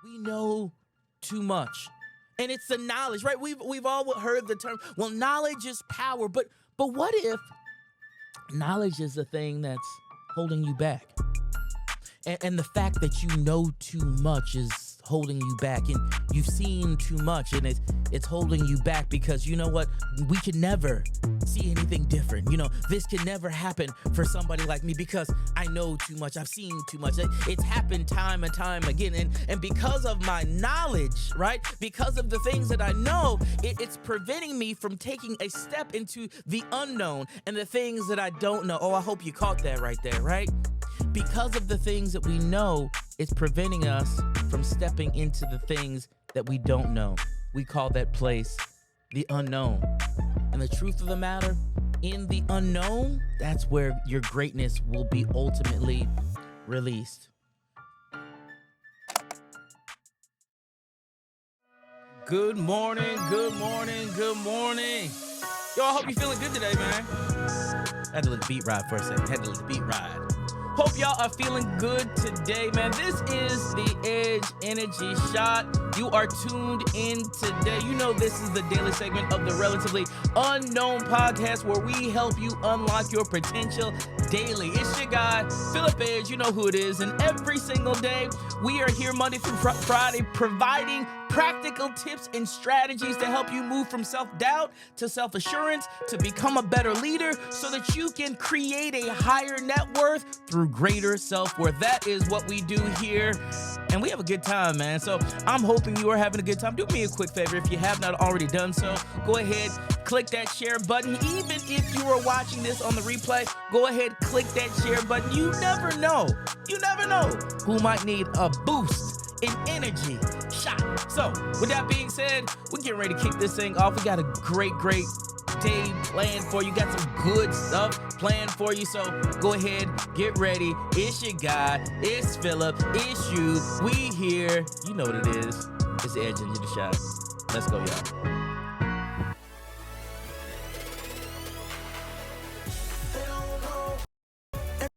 We know too much. And it's the knowledge, right? We've all heard the term, well, knowledge is power. But what if knowledge is the thing that's holding you back? And the fact that you know too much is holding you back, and you've seen too much, and it's holding you back because you know what? We can never see anything different. This can never happen for somebody like me because I know too much. I've seen too much. It's happened time and time again. And because of my knowledge, right? Because of the things that I know, it's preventing me from taking a step into the unknown and the things that I don't know. Oh, I hope you caught that right there, right? Because of the things that we know, it's preventing us from stepping into the things that we don't know. We call that place the unknown. And the truth of the matter, in the unknown, that's where your greatness will be ultimately released. Good morning, good morning, good morning. Yo, I hope you're feeling good today, man. Had to let the beat ride for a second. Hope y'all are feeling good today, man. This is the Edge Energy Shot. You are tuned in today. You know this is the daily segment of the Relatively Unknown podcast where we help you unlock your potential daily. It's your guy, Philip Edge. You know who it is. And every single day, we are here Monday through Friday providing practical tips and strategies to help you move from self-doubt to self-assurance to become a better leader so that you can create a higher net worth through greater self-worth. That is what we do here, and we have a good time, man. So I'm hoping you are having a good time. Do me a quick favor. If you have not already done so, go ahead, click that share button. Even if you are watching this on the replay, go ahead, click that share button. You never know who might need a boost in energy shot. So with that being said, we're getting ready to kick this thing off. We got a great day planned for you. Got some good stuff planned for you. So go ahead, get ready. It's your guy. It's Philip. It's you. We here. You know what it is. It's the Edge Energy Shot. Let's go, y'all.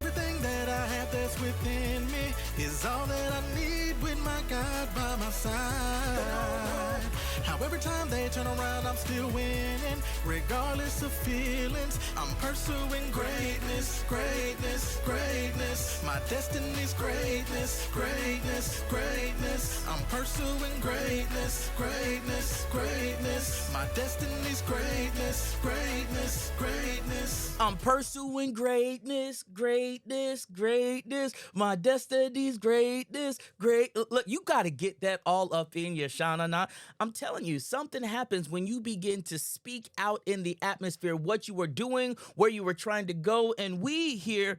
Everything that I have that's within me is all that I need with my God by my side. How every time they turn around, I'm still winning, regardless of feelings. I'm pursuing greatness, greatness, greatness. My destiny's greatness, greatness, greatness. I'm pursuing greatness, greatness, greatness. My destiny's greatness, greatness, greatness. I'm pursuing greatness, greatness, greatness. My destiny's greatness, great. Look, you got to get that all up in your shana. I'm telling you, something happens when you begin to speak out in the atmosphere, what you were doing, where you were trying to go. And we here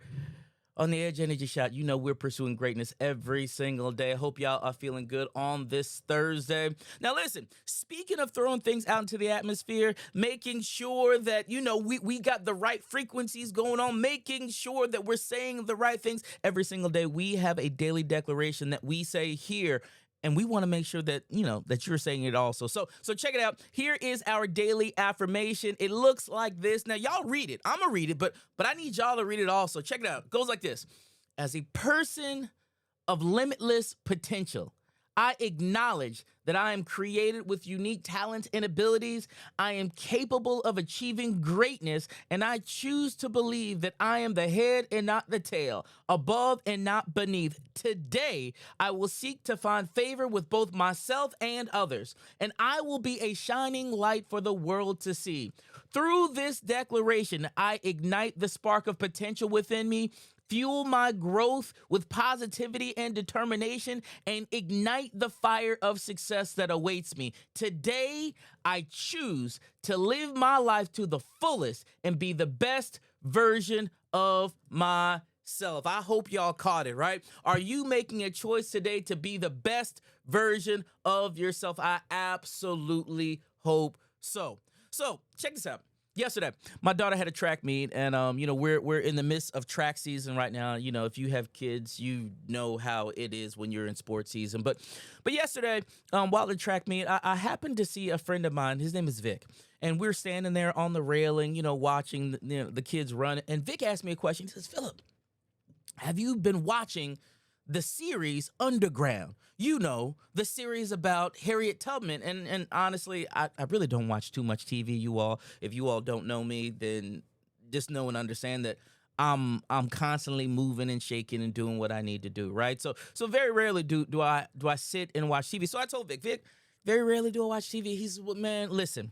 on the Edge Energy Shot, you know we're pursuing greatness every single day. I hope y'all are feeling good on this Thursday. Now listen, speaking of throwing things out into the atmosphere, making sure that, we got the right frequencies going on, making sure that we're saying the right things every single day. We have a daily declaration that we say here, and we want to make sure that, that you're saying it also. So check it out. Here is our daily affirmation. It looks like this. Now, y'all read it. I'm going to read it, but I need y'all to read it also. Check it out. It goes like this. As a person of limitless potential, I acknowledge that I am created with unique talents and abilities. I am capable of achieving greatness, and I choose to believe that I am the head and not the tail, above and not beneath. Today, I will seek to find favor with both myself and others, and I will be a shining light for the world to see. Through this declaration, I ignite the spark of potential within me, fuel my growth with positivity and determination, and ignite the fire of success that awaits me. Today, I choose to live my life to the fullest and be the best version of myself. I hope y'all caught it, right? Are you making a choice today to be the best version of yourself? I absolutely hope so. So check this out. Yesterday, my daughter had a track meet, and we're in the midst of track season right now. If you have kids, you know how it is when you're in sports season. But yesterday, while the track meet, I happened to see a friend of mine. His name is Vic, and we're standing there on the railing, watching the kids run. And Vic asked me a question. He says, "Philip, have you been watching the series Underground. You know, the series about Harriet Tubman. And honestly, I really don't watch too much TV, you all. If you all don't know me, then just know and understand that I'm constantly moving and shaking and doing what I need to do, right? So very rarely do I sit and watch TV. So I told Vic, very rarely do I watch TV. He's, well, man, listen.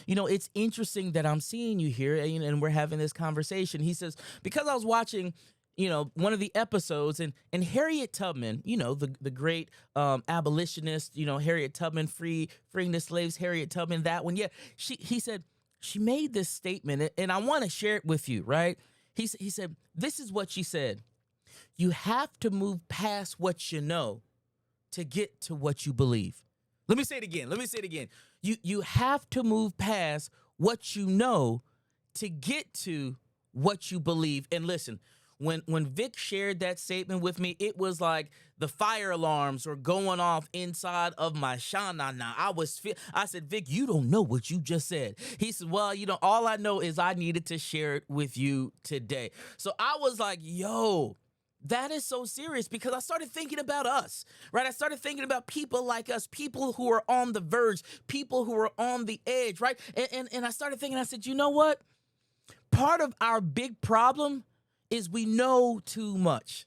It's interesting that I'm seeing you here and we're having this conversation. He says, because I was watching, one of the episodes and Harriet Tubman, the great abolitionist, Harriet Tubman, freeing the slaves, Harriet Tubman, that one. Yeah, he said, she made this statement and I want to share it with you, right? He said, this is what she said. You have to move past what you know to get to what you believe. Let me say it again. You have to move past what you know to get to what you believe. And listen, when Vic shared that statement with me, it was like the fire alarms were going off inside of my shanana. I said, Vic, you don't know what you just said. He said, well, all I know is I needed to share it with you today. So I was like, yo, that is so serious, because I started thinking about us, right? I started thinking about people like us, people who are on the verge, people who are on the edge, right? And I started thinking, I said, you know what? Part of our big problem is we know too much.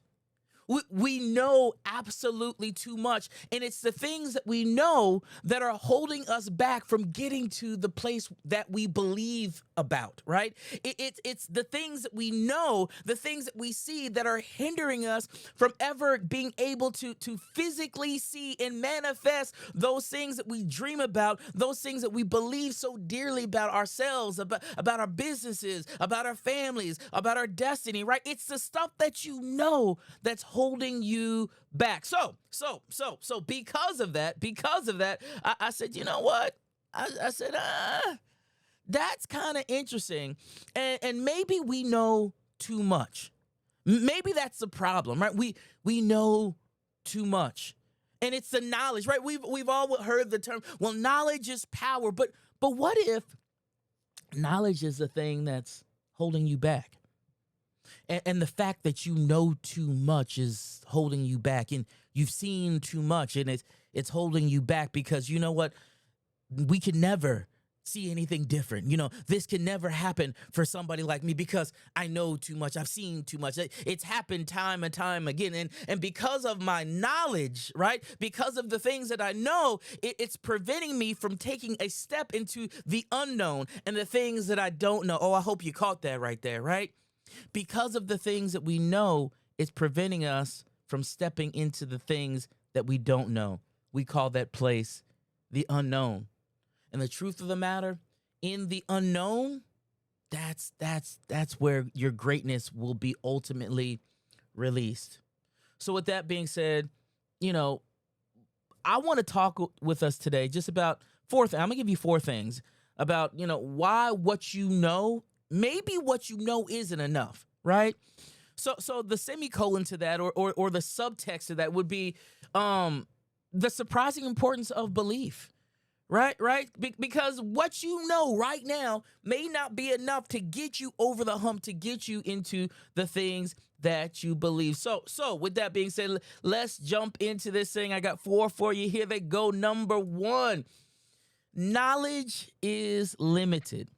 We know absolutely too much. And it's the things that we know that are holding us back from getting to the place that we believe about, right? It's the things that we know, the things that we see that are hindering us from ever being able to physically see and manifest those things that we dream about, those things that we believe so dearly about ourselves, about our businesses, about our families, about our destiny, right? It's the stuff that you know that's holding you back. So because of that, I said, you know what? I said, that's kind of interesting. And maybe we know too much. Maybe that's the problem, right? We know too much. And it's the knowledge, right? We've all heard the term, well, knowledge is power. But what if knowledge is the thing that's holding you back? And the fact that you know too much is holding you back, and you've seen too much, and it's holding you back because, you know what? We can never see anything different. This can never happen for somebody like me because I know too much. I've seen too much. It's happened time and time again. And because of my knowledge, right? Because of the things that I know, it's preventing me from taking a step into the unknown and the things that I don't know. Oh, I hope you caught that right there, right? Because of the things that we know, it's preventing us from stepping into the things that we don't know. We call that place the unknown. And the truth of the matter, in the unknown, that's where your greatness will be ultimately released. So with that being said, I want to talk with us today just about four things. I'm going to give you four things about, why what you know, maybe what you know isn't enough, right? So the semicolon to that or the subtext to that would be the surprising importance of belief. Right? Because what you know right now may not be enough to get you over the hump, to get you into the things that you believe. So with that being said, let's jump into this thing. I got four for you. Here they go. Number one, knowledge is limited.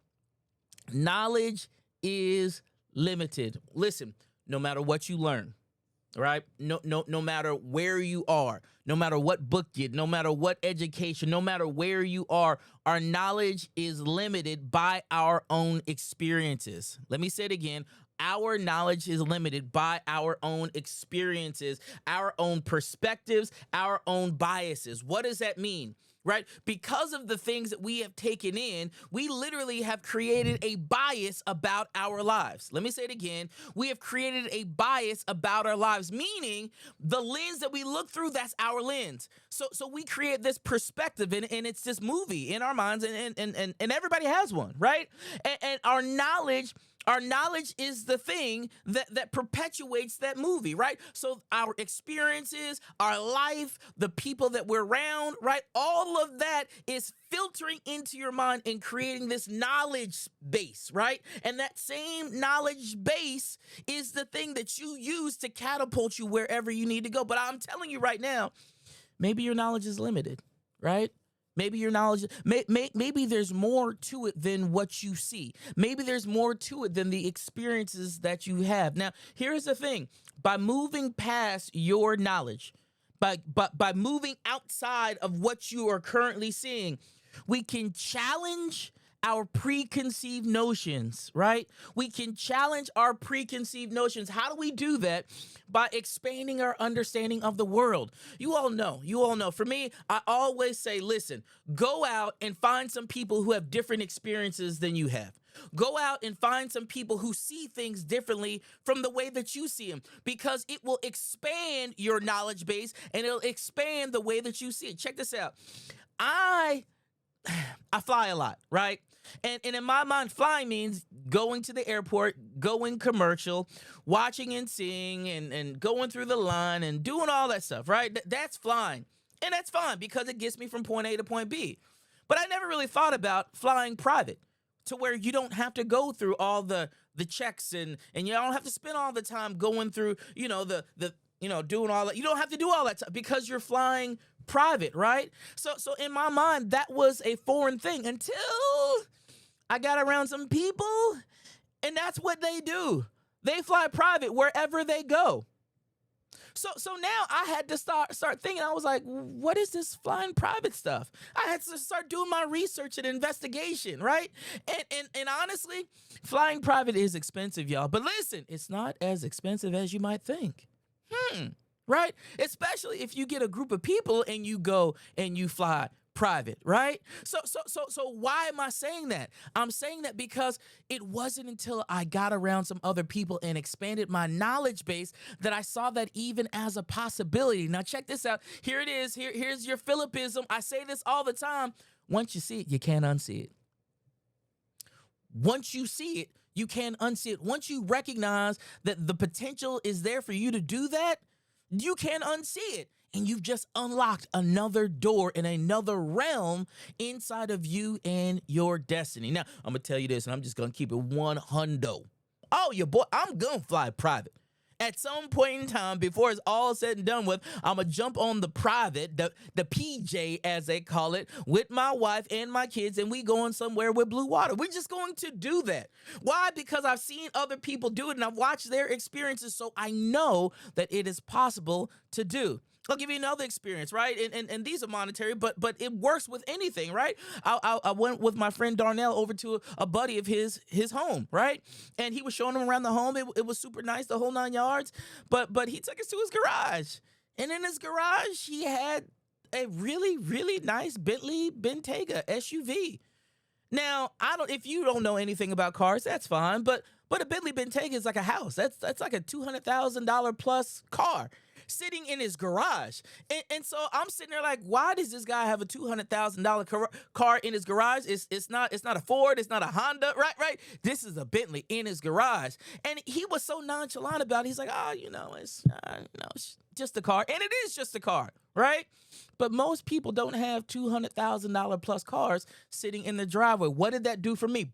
Knowledge is limited. Listen, no matter what you learn, right? No matter where you are, no matter what book you, no matter what education, no matter where you are, our knowledge is limited by our own experiences. Let me say it again. Our knowledge is limited by our own experiences, our own perspectives, our own biases. What does that mean? Right? Because of the things that we have taken in, we literally have created a bias about our lives. Let me say it again. We have created a bias about our lives, meaning the lens that we look through, that's our lens. So we create this perspective, and it's this movie in our minds, and everybody has one, right? And our knowledge Our knowledge is the thing that perpetuates that movie, right? So our experiences, our life, the people that we're around, right? All of that is filtering into your mind and creating this knowledge base, right? And that same knowledge base is the thing that you use to catapult you wherever you need to go. But I'm telling you right now, maybe your knowledge is limited, right? Maybe your knowledge, maybe there's more to it than what you see. Maybe there's more to it than the experiences that you have. Now, here's the thing. By moving past your knowledge, by moving outside of what you are currently seeing, we can challenge our preconceived notions, right? We can challenge our preconceived notions. How do we do that? By expanding our understanding of the world. You all know. For me, I always say, listen, go out and find some people who have different experiences than you have. Go out and find some people who see things differently from the way that you see them, because it will expand your knowledge base and it'll expand the way that you see it. Check this out. I fly a lot, right? And in my mind, flying means going to the airport, going commercial, watching and seeing, and going through the line and doing all that stuff, right? That's flying. And that's fine because it gets me from point A to point B. But I never really thought about flying private, to where you don't have to go through all the checks, and you don't have to spend all the time going through, doing all that. You don't have to do all that stuff because you're flying private, right? So in my mind, that was a foreign thing until I got around some people, and that's what they do. They fly private wherever they go. So now I had to start thinking. I was like, what is this flying private stuff? I had to start doing my research and investigation, right? And honestly, flying private is expensive, y'all. But listen, it's not as expensive as you might think. Right? Especially if you get a group of people and you go and you fly private, right? So why am I saying that? I'm saying that because it wasn't until I got around some other people and expanded my knowledge base that I saw that even as a possibility. Now check this out. Here it is. Here's your Philippism. I say this all the time. Once you see it, you can't unsee it. Once you see it, you can't unsee it. Once you recognize that the potential is there for you to do that, you can't unsee it. And you've just unlocked another door in another realm inside of you and your destiny. Now, I'm going to tell you this, and I'm just going to keep it 100. Oh, your boy, I'm going to fly private. At some point in time, before it's all said and done with, I'm going to jump on the private, the PJ, as they call it, with my wife and my kids, and we going somewhere with blue water. We're just going to do that. Why? Because I've seen other people do it, and I've watched their experiences, so I know that it is possible to do. I'll give you another experience, right? And these are monetary, but it works with anything, right? I went with my friend Darnell over to a buddy of his home, right? And he was showing him around the home. It was super nice, the whole 9 yards. But he took us to his garage. And in his garage, he had a really, really nice Bentley Bentayga SUV. Now, if you don't know anything about cars, that's fine. But a Bentley Bentayga is like a house. That's like a $200,000 plus car sitting in his garage. And so I'm sitting there like, why does this guy have a $200,000 car in his garage? It's not a Ford, it's not a Honda, right? This is a Bentley in his garage. And he was so nonchalant about it. He's like, it's just a car. And it is just a car, right? But most people don't have $200,000 plus cars sitting in the driveway. What did that do for me?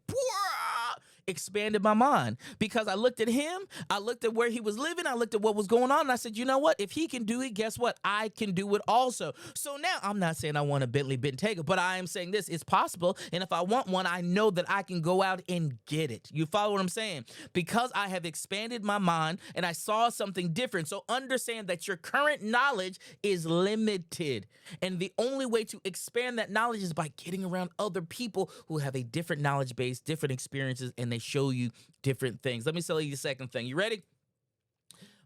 Expanded my mind, because I looked at him, I looked at where he was living, I looked at what was going on, and I said, you know what? If he can do it, guess what? I can do it also. So now I'm not saying I want a Bentley Bentayga, but I am saying this: it's possible, and if I want one, I know that I can go out and get it. You follow what I'm saying? Because I have expanded my mind and I saw something different. So understand that your current knowledge is limited, and the only way to expand that knowledge is by getting around other people who have a different knowledge base, different experiences, and they show you different things. Let me tell you the second thing. You ready?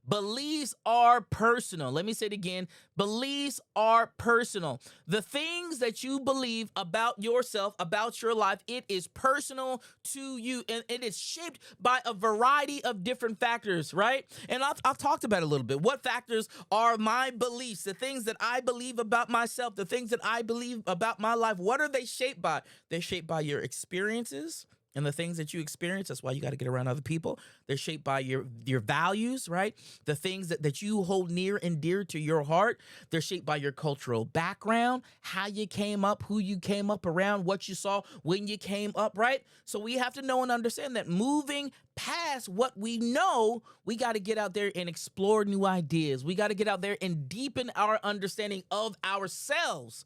Beliefs are personal. Let me say it again. Beliefs are personal. The things that you believe about yourself, about your life, it is personal to you, and it is shaped by a variety of different factors, right? And I've talked about it a little bit. What factors are my beliefs? The things that I believe about myself, the things that I believe about my life, what are they shaped by? They're shaped by your experiences, And the things that you experience, that's why you got to get around other people. They're shaped by your values, right? The things that you hold near and dear to your heart. They're shaped by your cultural background, how you came up, who you came up around, what you saw when you came up, right? So we have to know and understand that moving past what we know, we got to get out there and explore new ideas. We got to get out there and deepen our understanding of ourselves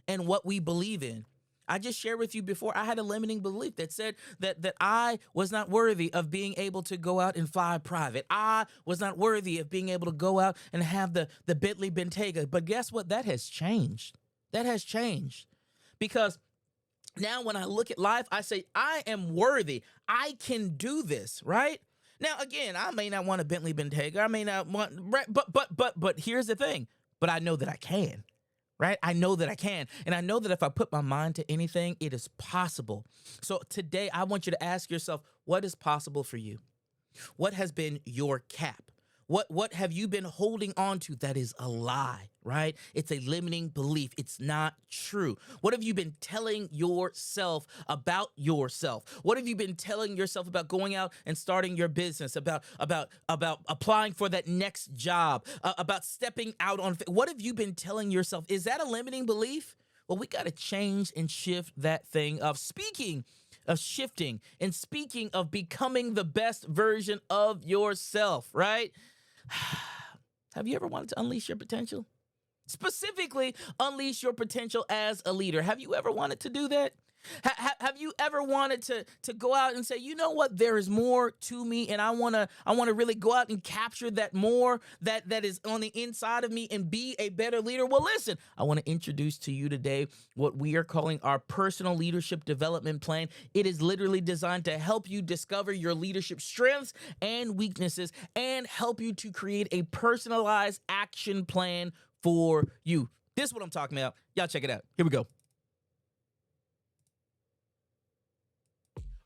and what we believe in. I just shared with you before, I had a limiting belief that said that I was not worthy of being able to go out and fly private. I was not worthy of being able to go out and have the Bentley Bentayga. But guess what? That has changed. That has changed. Because now when I look at life, I say, I am worthy. I can do this, right? Now, again, I may not want a Bentley Bentayga. I may not want, but here's the thing. But I know that I can. Right? I know that I can. And I know that if I put my mind to anything, it is possible. So today, I want you to ask yourself, what is possible for you? What has been your cap? What have you been holding on to that is a lie, right? It's a limiting belief. It's not true. What have you been telling yourself about yourself? What have you been telling yourself about going out and starting your business, about applying for that next job, about stepping out on? What have you been telling yourself? Is that a limiting belief? Well, we got to change and shift that thing up. Speaking of shifting and speaking of becoming the best version of yourself, right? Have you ever wanted to unleash your potential? Specifically, unleash your potential as a leader. Have you ever wanted to do that? Have you ever wanted to go out and say, you know what, there is more to me, and I wanna really go out and capture that more that is on the inside of me and be a better leader? Well, listen, I want to introduce to you today what we are calling our personal leadership development plan. It is literally designed to help you discover your leadership strengths and weaknesses and help you to create a personalized action plan for you. This is what I'm talking about. Y'all check it out. Here we go.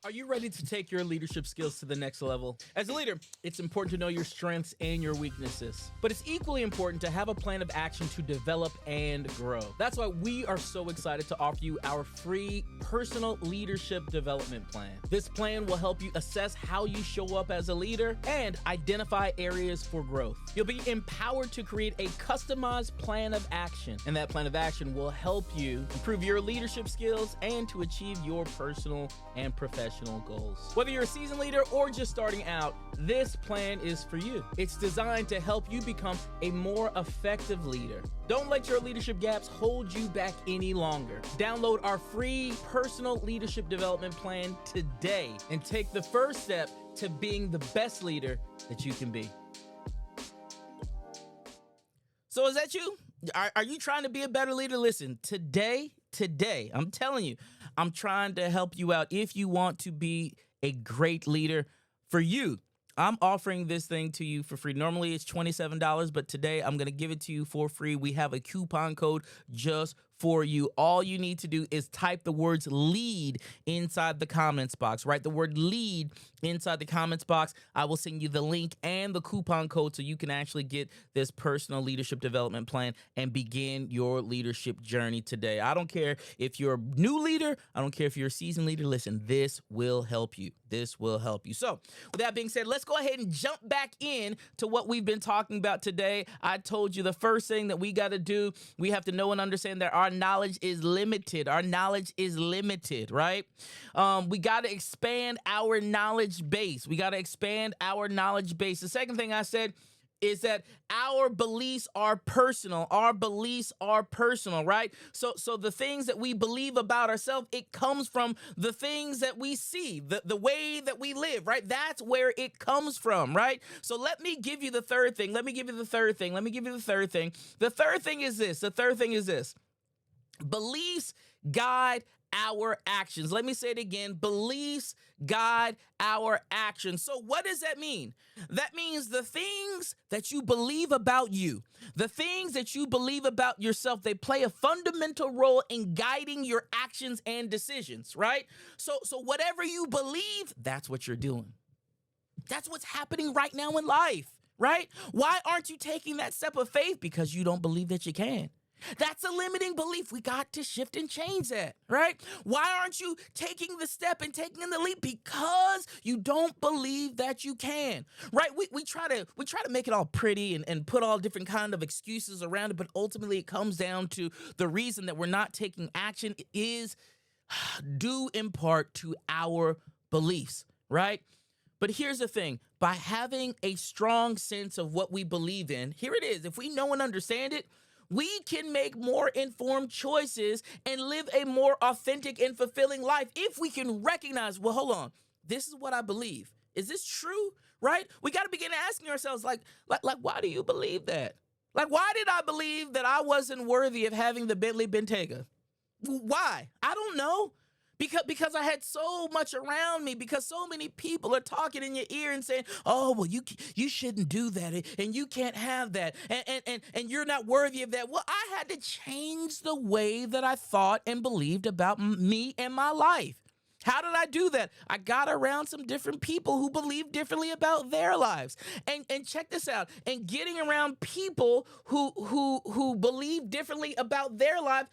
Are you ready to take your leadership skills to the next level? As a leader, it's important to know your strengths and your weaknesses, but it's equally important to have a plan of action to develop and grow. That's why we are so excited to offer you our free personal leadership development plan. This plan will help you assess how you show up as a leader and identify areas for growth. You'll be empowered to create a customized plan of action, and that plan of action will help you improve your leadership skills and to achieve your personal and professional goals. Whether you're a seasoned leader or just starting out, this plan is for you. It's designed to help you become a more effective leader. Don't let your leadership gaps hold you back any longer. Download our free personal leadership development plan today and take the first step to being the best leader that you can be. So is that you? Are you trying to be a better leader? Listen, today, I'm telling you, I'm trying to help you out. If you want to be a great leader, for you, I'm offering this thing to you for free. Normally it's $27, but today I'm going to give it to you for free. We have a coupon code just for you. All you need to do is type the words lead inside the comments box. Write the word lead inside the comments box. I will send you the link and the coupon code so you can actually get this personal leadership development plan and begin your leadership journey today. I don't care if you're a new leader. I don't care if you're a seasoned leader. Listen, this will help you. This will help you. So with that being said, let's go ahead and jump back in to what we've been talking about today. I told you the first thing that we got to do, we have to know and understand that our knowledge is limited. Our knowledge is limited, right? We got to expand our knowledge base. We got to expand our knowledge base. The second thing I said is that our beliefs are personal. Our beliefs are personal, right? So the things that we believe about ourselves, it comes from the things that we see, the way that we live, right? That's where it comes from, right? So let me give you the third thing. The third thing is this. Beliefs guide our actions. Let me say it again. Beliefs guide our actions. So what does that mean? That means the things that you believe about you, the things that you believe about yourself, they play a fundamental role in guiding your actions and decisions, right? So whatever you believe, that's what you're doing. That's what's happening right now in life, right? Why aren't you taking that step of faith? Because you don't believe that you can. That's a limiting belief. We got to shift and change that, right? Why aren't you taking the step and taking the leap? Because you don't believe that you can, right? We try to make it all pretty and put all different kind of excuses around it, but ultimately it comes down to the reason that we're not taking action is due in part to our beliefs, right? But here's the thing, by having a strong sense of what we believe in, here it is. If we know and understand it, we can make more informed choices and live a more authentic and fulfilling life if we can recognize, well, hold on, this is what I believe. Is this true? Right? We got to begin asking ourselves, like, why do you believe that? Like, why did I believe that I wasn't worthy of having the Bentley Bentayga? Why? I don't know. Because I had so much around me, because so many people are talking in your ear and saying, oh, well, you shouldn't do that, and you can't have that, and you're not worthy of that. Well, I had to change the way that I thought and believed about me and my life. How did I do that? I got around some different people who believe differently about their lives. And check this out. And getting around people who believe differently about their life,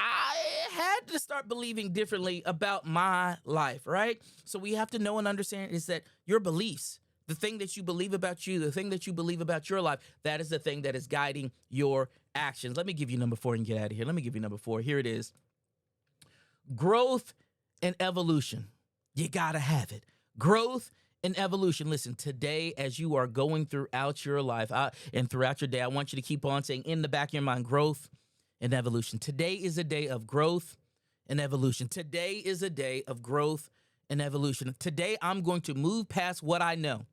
I had to start believing differently about my life, right? So we have to know and understand is that your beliefs, the thing that you believe about you, the thing that you believe about your life, that is the thing that is guiding your actions. Let me give you number 4 and get out of here. Let me give you number 4. Here it is. Growth and evolution. You gotta have it. Growth and evolution. Listen, today, as you are going throughout your life and throughout your day, I want you to keep on saying in the back of your mind, growth and evolution. Today is a day of growth and evolution. Today is a day of growth and evolution. Today, I'm going to move past what I know,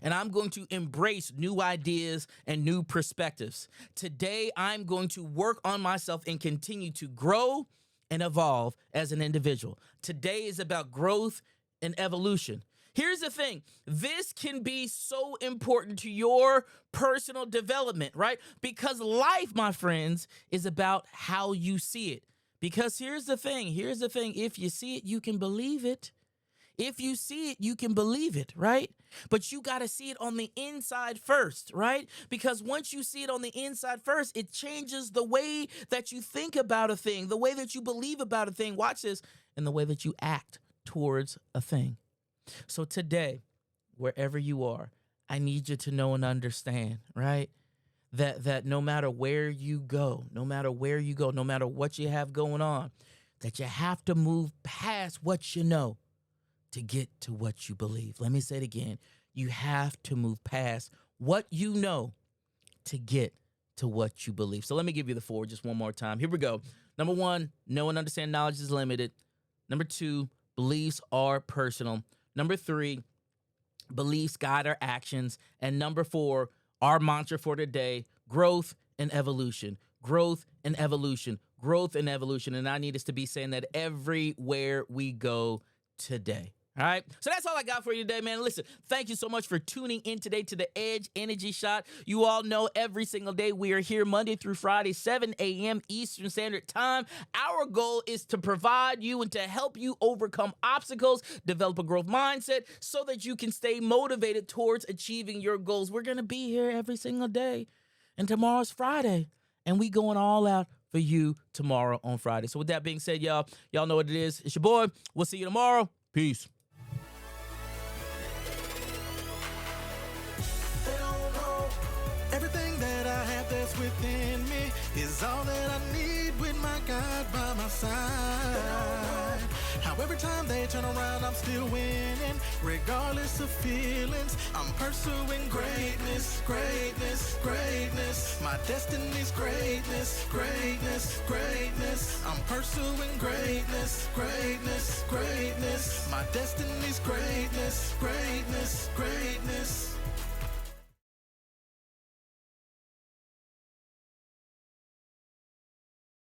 and I'm going to embrace new ideas and new perspectives. Today, I'm going to work on myself and continue to grow and evolve as an individual. Today is about growth and evolution. Here's the thing. This can be so important to your personal development, right? Because life, my friends, is about how you see it. Because here's the thing. If you see it, you can believe it. If you see it, you can believe it, right? But you got to see it on the inside first, right? Because once you see it on the inside first, it changes the way that you think about a thing, the way that you believe about a thing. Watch this. And the way that you act towards a thing. So today, wherever you are, I need you to know and understand, right? That no matter where you go, no matter what you have going on, that you have to move past what you know to get to what you believe. Let me say it again. You have to move past what you know to get to what you believe. So let me give you the 4 just one more time. Here we go. Number 1, know and understand knowledge is limited. Number 2, beliefs are personal. Number 3, beliefs guide our actions. And number 4, our mantra for today, growth and evolution. Growth and evolution. Growth and evolution. And I need us to be saying that everywhere we go today. All right. So that's all I got for you today, man. Listen, thank you so much for tuning in today to the Edge Energy Shot. You all know every single day we are here Monday through Friday, 7 a.m. Eastern Standard Time. Our goal is to provide you and to help you overcome obstacles, develop a growth mindset so that you can stay motivated towards achieving your goals. We're going to be here every single day. And tomorrow's Friday. And we going all out for you tomorrow on Friday. So with that being said, y'all know what it is. It's your boy. We'll see you tomorrow. Peace. Everything that I have that's within me is all that I need with my God by my side. How every time they turn around, I'm still winning. Regardless of feelings, I'm pursuing greatness, greatness, greatness. My destiny's greatness, greatness, greatness. I'm pursuing greatness, greatness, greatness. My destiny's greatness, greatness, greatness.